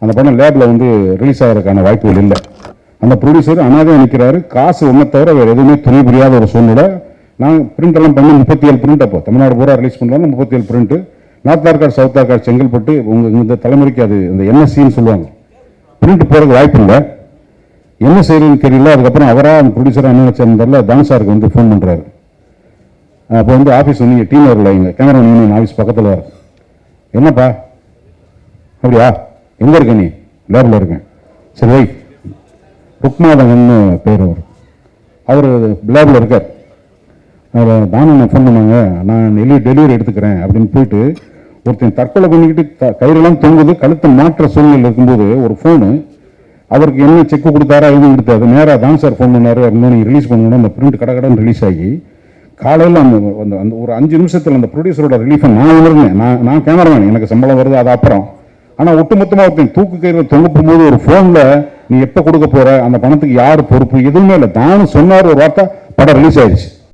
அந்த படம் லேபில் வந்து ரிலீஸ் ஆகிறதுக்கான வாய்ப்புகள் இல்லை. அந்த ப்ரொடியூசர் அனாதையாக நிற்கிறாரு, காசு ஒன்றை தவிர வேறு எதுவுமே துணை புரியாத ஒரு சூழ்நிலை. நான் பிரிண்ட் எல்லாம் பண்ணி 37 பிரிண்ட், அப்போ தமிழ்நாடு பூரா ரிலீஸ் பண்ணுறாங்க 37 print. North Arcot, south Arcot, Chengalpattu, இந்த தலைமுறைக்கு அது இந்த என்எஸ்சின்னு சொல்லுவாங்க, பிரிண்ட் போகிறதுக்கு வாய்ப்பு இல்லை. என்ன செய்யறதுன்னு தெரியல. அதுக்கப்புறம் அவராக அந்த ப்ரொடியூசராக என்ன வச்சிருந்தாரில் தானு சாருக்கு வந்து ஃபோன் பண்ணுறாரு. அப்போ வந்து ஆஃபீஸ் வந்து டீம் வரல, எங்கள் கேமரா யூனியன் ஆஃபீஸ் பக்கத்தில் இருக்கு. என்னப்பா அப்படியா, எங்கே இருக்க நீ? லேபில் இருக்கேன். சரி வை, ருக்மாதவன்னு பேர் அவர் லேபில் இருக்கார். தானே நான் ஃபோன் பண்ணாங்க, நான் டெலிவரி எடுத்துக்கிறேன் அப்படின்னு போயிட்டு ஒருத்தன் தற்கொலை பண்ணிக்கிட்டு கயிறெல்லாம் தொங்குது, கழுத்தை மாற்ற சூழ்நிலை இருக்கும்போது ஒரு ஃபோனு, அவருக்கு என்ன செக்கு கொடுத்தாரா எதுவும் கொடுத்தாரு. நேராக தான் சார் ஃபோன் பண்ணார், இன்னும் நீங்கள் ரிலீஸ் பண்ணணும். அந்த பிரிண்ட் கடகடன்னு ரிலீஸ் ஆகி காலையில் அந்த அந்த ஒரு 5 நிமிஷத்தில் அந்த ப்ரொடியூசரோட ரிலீஃபை நான் உணர்ந்தேன். நான் கேமராமேன், எனக்கு சம்பளம் வருது, அது அப்புறம். ஆனால் ஒட்டுமொத்தமாக ஒருத்தன் தூக்கு கயிறில் தொங்குப்பும் போது ஒரு ஃபோனில் நீ எப்போ கொடுக்க போகிற, அந்த பணத்துக்கு யார் பொறுப்பு, எதுவுமே இல்லை. தானும் சொன்னார் ஒரு வார்த்தை, படம் ரிலீஸ் ஆயிடுச்சு.